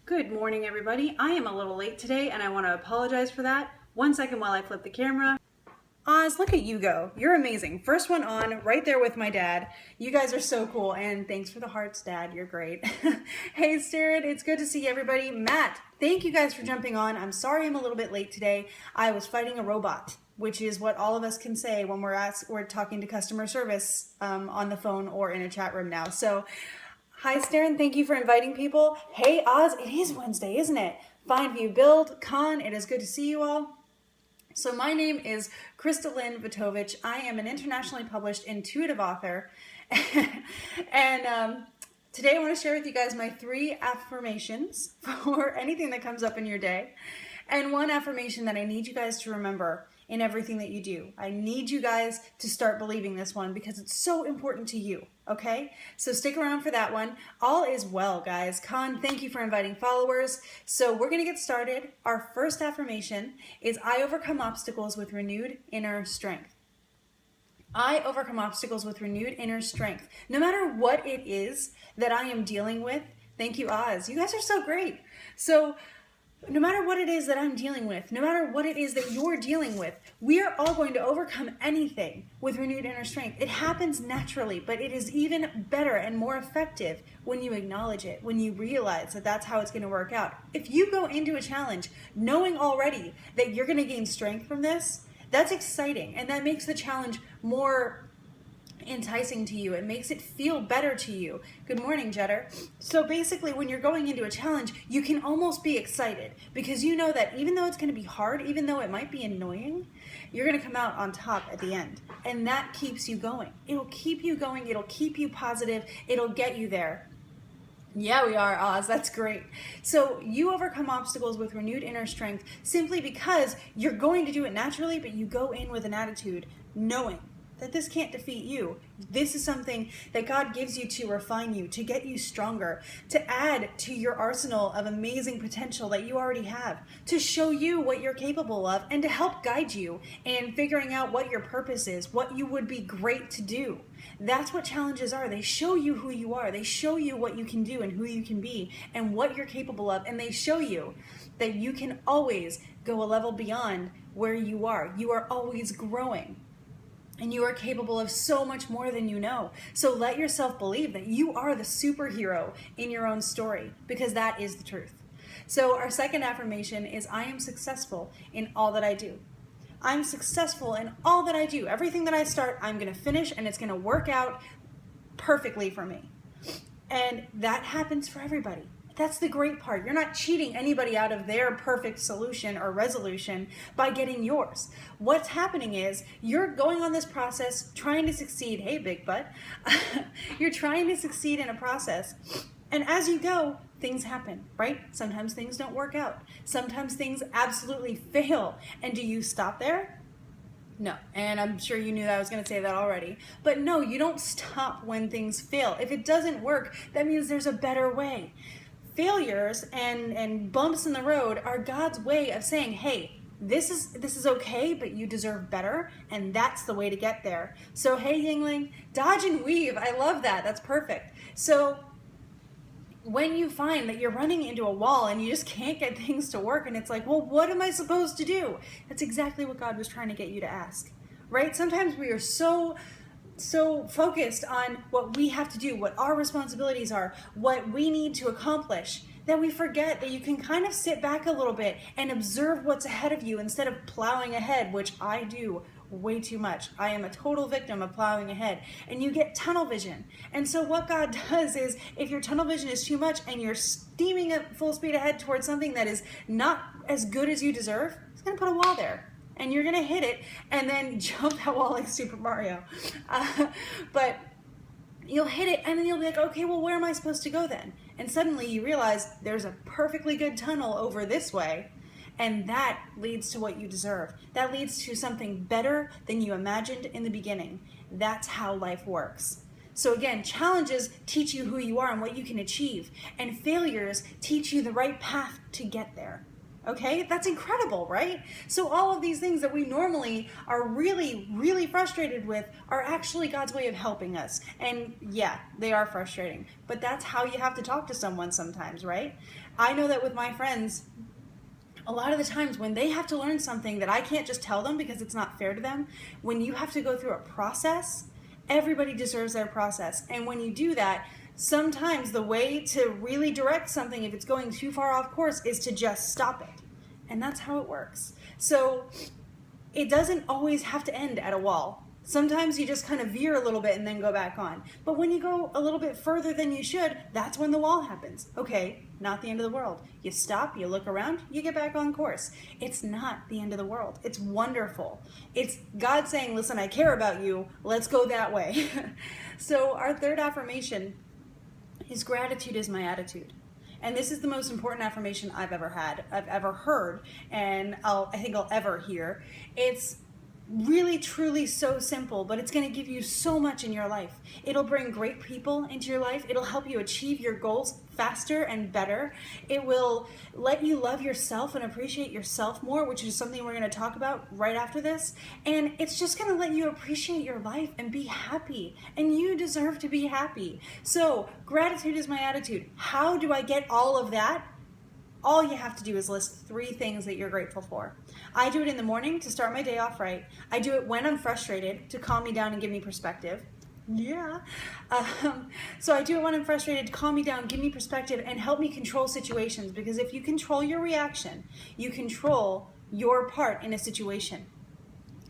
Good morning, everybody. I am a little late today, and I want to apologize for that. 1 second while I flip the camera. Oz, look at you go. You're amazing. First one on, right there with my dad. You guys are so cool, and thanks for the hearts, Dad. You're great. Hey, Stuart, it's good to see everybody. Matt, thank you guys for jumping on. I'm sorry I'm a little bit late today. I was fighting a robot, which is what all of us can say when we're talking to customer service on the phone or in a chat room now. So, hi, Staren. Thank you for inviting people. Hey, Oz, it is Wednesday, isn't it? Fine View Build, Con, it is good to see you all. So my name is Kristalyn Vitovich. I am an internationally published intuitive author. And today I want to share with you guys my 3 affirmations for anything that comes up in your day. And one affirmation that I need you guys to remember in everything that you do. I need you guys to start believing this one because it's so important to you, okay? So stick around for that one. All is well, guys. Con, thank you for inviting followers. So we're gonna get started. Our first affirmation is I overcome obstacles with renewed inner strength. I overcome obstacles with renewed inner strength. No matter what it is that I am dealing with, thank you, Oz. You guys are so great. So no matter what it is that I'm dealing with, no matter what it is that you're dealing with, we are all going to overcome anything with renewed inner strength. It happens naturally, but it is even better and more effective when you acknowledge it, when you realize that that's how it's going to work out. If you go into a challenge knowing already that you're going to gain strength from this, that's exciting, and that makes the challenge more enticing to you. It makes it feel better to you. Good morning, Jetter. So basically, when you're going into a challenge, you can almost be excited because you know that even though it's going to be hard, even though it might be annoying, you're going to come out on top at the end. And that keeps you going. It'll keep you going. It'll keep you positive. It'll get you there. Yeah, we are, Oz. That's great. So you overcome obstacles with renewed inner strength simply because you're going to do it naturally, but you go in with an attitude knowing that this can't defeat you. This is something that God gives you to refine you, to get you stronger, to add to your arsenal of amazing potential that you already have, to show you what you're capable of, and to help guide you in figuring out what your purpose is, what you would be great to do. That's what challenges are. They show you who you are. They show you what you can do and who you can be and what you're capable of. And they show you that you can always go a level beyond where you are. You are always growing. And you are capable of so much more than you know. So let yourself believe that you are the superhero in your own story, because that is the truth. So our second affirmation is I am successful in all that I do. I'm successful in all that I do. Everything that I start, I'm going to finish, and it's going to work out perfectly for me. And that happens for everybody. That's the great part. You're not cheating anybody out of their perfect solution or resolution by getting yours. What's happening is you're going on this process trying to succeed. Hey, big butt. You're trying to succeed in a process. And as you go, things happen, right? Sometimes things don't work out. Sometimes things absolutely fail. And do you stop there? No, and I'm sure you knew that I was going to say that already. But no, you don't stop when things fail. If it doesn't work, that means there's a better way. Failures and bumps in the road are God's way of saying, hey, this is okay, but you deserve better, and that's the way to get there. So hey, Yingling, dodge and weave. I love that. That's perfect. So when you find that you're running into a wall and you just can't get things to work, and it's like, well, what am I supposed to do? That's exactly what God was trying to get you to ask, right? Sometimes we are so focused on what we have to do, what our responsibilities are, what we need to accomplish, that we forget that you can kind of sit back a little bit and observe what's ahead of you instead of plowing ahead, which I do way too much. I am a total victim of plowing ahead, and you get tunnel vision. And so what God does is, if your tunnel vision is too much and you're steaming at full speed ahead towards something that is not as good as you deserve, He's going to put a wall there. And you're going to hit it and then jump that wall like Super Mario. But you'll hit it and then you'll be like, okay, well, where am I supposed to go then? And suddenly you realize there's a perfectly good tunnel over this way. And that leads to what you deserve. That leads to something better than you imagined in the beginning. That's how life works. So again, challenges teach you who you are and what you can achieve. And failures teach you the right path to get there. Okay, that's incredible, right? So all of these things that we normally are really, really frustrated with are actually God's way of helping us. And yeah, they are frustrating, but that's how you have to talk to someone sometimes, right? I know that with my friends, a lot of the times when they have to learn something that I can't just tell them because it's not fair to them, when you have to go through a process, everybody deserves their process. And when you do that, sometimes the way to really direct something, if it's going too far off course, is to just stop it. And that's how it works. So it doesn't always have to end at a wall. Sometimes you just kind of veer a little bit and then go back on. But when you go a little bit further than you should, that's when the wall happens. Okay, not the end of the world. You stop, you look around, you get back on course. It's not the end of the world. It's wonderful. It's God saying, listen, I care about you. Let's go that way. So our third affirmation is gratitude is my attitude. And this is the most important affirmation I've ever heard, and I think I'll ever hear. It's really, truly so simple, but it's going to give you so much in your life. It'll bring great people into your life. It'll help you achieve your goals faster and better. It will let you love yourself and appreciate yourself more, which is something we're going to talk about right after this. And it's just going to let you appreciate your life and be happy. And you deserve to be happy. So gratitude is my attitude. How do I get all of that? All you have to do is list 3 things that you're grateful for. I do it in the morning to start my day off right. I do it when I'm frustrated to calm me down and give me perspective. Yeah. So I do it when I'm frustrated to calm me down, give me perspective, and help me control situations. Because if you control your reaction, you control your part in a situation.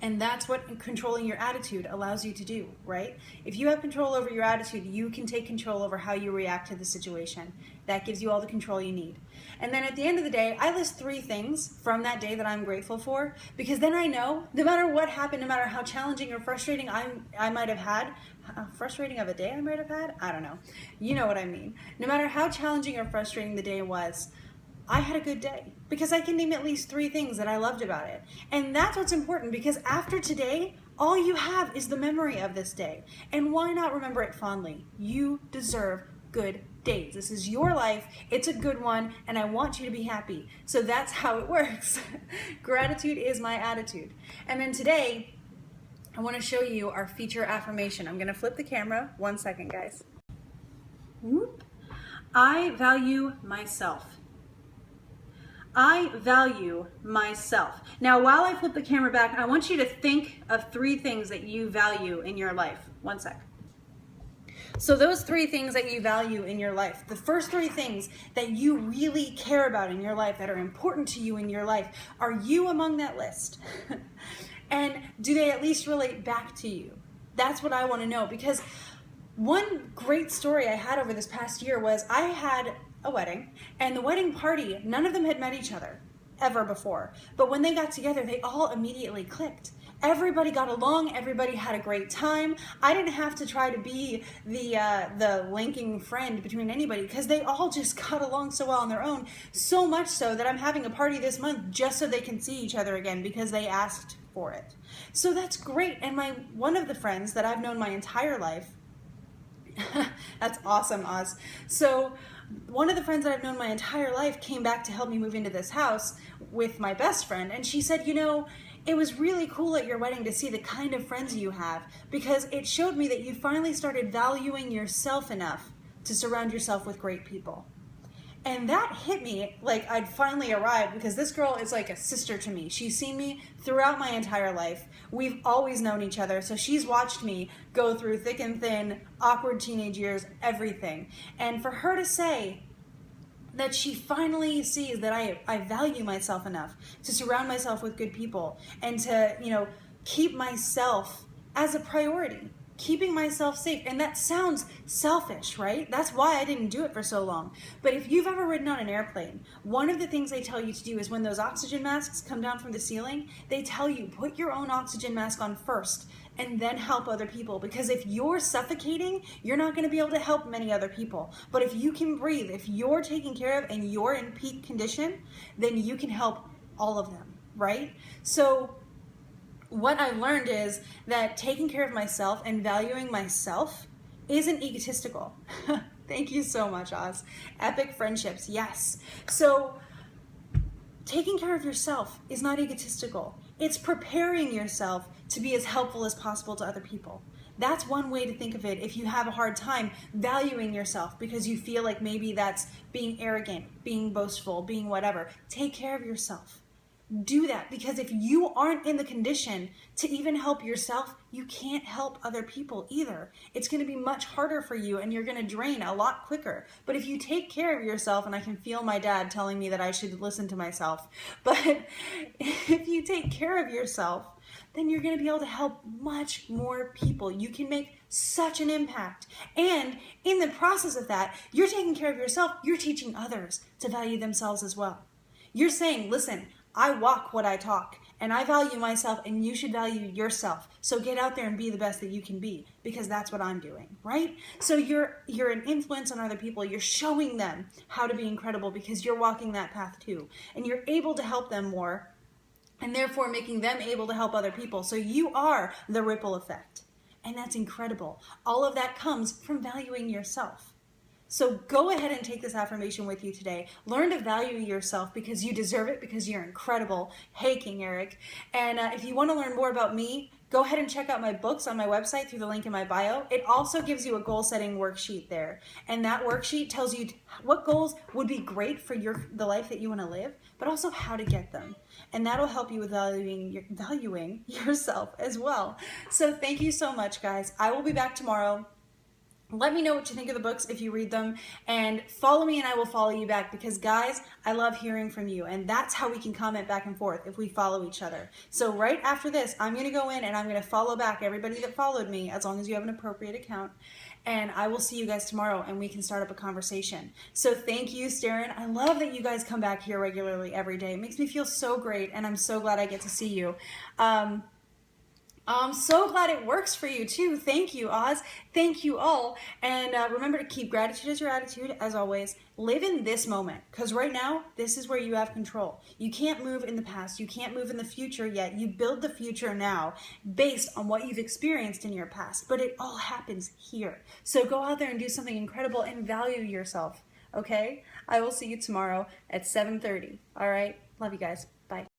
And that's what controlling your attitude allows you to do, right? If you have control over your attitude, you can take control over how you react to the situation. That gives you all the control you need. And then at the end of the day, I list 3 things from that day that I'm grateful for, because then I know no matter what happened, no matter how challenging or frustrating I might have had, frustrating of a day I might have had, I don't know. You know what I mean. No matter how challenging or frustrating the day was, I had a good day because I can name at least 3 things that I loved about it. And that's what's important, because after today, all you have is the memory of this day. And why not remember it fondly? You deserve good days. This is your life. It's a good one, and I want you to be happy. So that's how it works. Gratitude is my attitude. And then today, I want to show you our feature affirmation. I'm going to flip the camera. 1 second, guys. Whoop. I value myself. I value myself. Now, while I flip the camera back, I want you to think of 3 things that you value in your life. 1 sec. So those 3 things that you value in your life, the first 3 things that you really care about in your life, that are important to you in your life, are you among that list? And do they at least relate back to you? That's what I want to know, because one great story I had over this past year was I had a wedding, and the wedding party, none of them had met each other ever before. But when they got together, they all immediately clicked. Everybody got along, everybody had a great time. I didn't have to try to be the linking friend between anybody, because they all just got along so well on their own. So much so that I'm having a party this month just so they can see each other again, because they asked for it. So that's great. And one of the friends that I've known my entire life, that's awesome, Oz. So one of the friends that I've known my entire life came back to help me move into this house with my best friend, and she said, you know, it was really cool at your wedding to see the kind of friends you have, because it showed me that you finally started valuing yourself enough to surround yourself with great people. And that hit me like I'd finally arrived, because this girl is like a sister to me. She's seen me throughout my entire life. We've always known each other. So she's watched me go through thick and thin, awkward teenage years, everything. And for her to say that she finally sees that I value myself enough to surround myself with good people and to, you know, keep myself as a priority. Keeping myself safe. And that sounds selfish, right? That's why I didn't do it for so long. But if you've ever ridden on an airplane, one of the things they tell you to do is when those oxygen masks come down from the ceiling, they tell you put your own oxygen mask on first and then help other people. Because if you're suffocating, you're not going to be able to help many other people. But if you can breathe, if you're taken care of and you're in peak condition, then you can help all of them, right? So what I learned is that taking care of myself and valuing myself isn't egotistical. Thank you so much, Oz. Epic friendships, yes. So taking care of yourself is not egotistical. It's preparing yourself to be as helpful as possible to other people. That's one way to think of it if you have a hard time valuing yourself because you feel like maybe that's being arrogant, being boastful, being whatever. Take care of yourself. Do that, because if you aren't in the condition to even help yourself, you can't help other people either. It's going to be much harder for you and you're going to drain a lot quicker. But if you take care of yourself, and I can feel my dad telling me that I should listen to myself, but if you take care of yourself, then you're going to be able to help much more people. You can make such an impact. And in the process of that, you're taking care of yourself, you're teaching others to value themselves as well. You're saying, listen, I walk what I talk, and I value myself, and you should value yourself. So get out there and be the best that you can be, because that's what I'm doing, right? So you're an influence on other people. You're showing them how to be incredible because you're walking that path too. And you're able to help them more, and therefore making them able to help other people. So you are the ripple effect. And that's incredible. All of that comes from valuing yourself. So go ahead and take this affirmation with you today. Learn to value yourself because you deserve it, because you're incredible. Hey, King Eric. And if you want to learn more about me, go ahead and check out my books on my website through the link in my bio. It also gives you a goal setting worksheet there. And that worksheet tells you what goals would be great for the life that you want to live, but also how to get them. And that'll help you with valuing yourself as well. So thank you so much, guys. I will be back tomorrow. Let me know what you think of the books if you read them, and follow me and I will follow you back, because guys, I love hearing from you, and that's how we can comment back and forth, if we follow each other. So right after this, I'm going to go in and I'm going to follow back everybody that followed me, as long as you have an appropriate account, and I will see you guys tomorrow and we can start up a conversation. So thank you, Staren. I love that you guys come back here regularly every day. It makes me feel so great, and I'm so glad I get to see you. I'm so glad it works for you too. Thank you, Oz. Thank you all. And remember to keep gratitude as your attitude, as always. Live in this moment, because right now, this is where you have control. You can't move in the past. You can't move in the future yet. You build the future now based on what you've experienced in your past, but it all happens here. So go out there and do something incredible and value yourself, okay? I will see you tomorrow at 7:30, all right? Love you guys. Bye.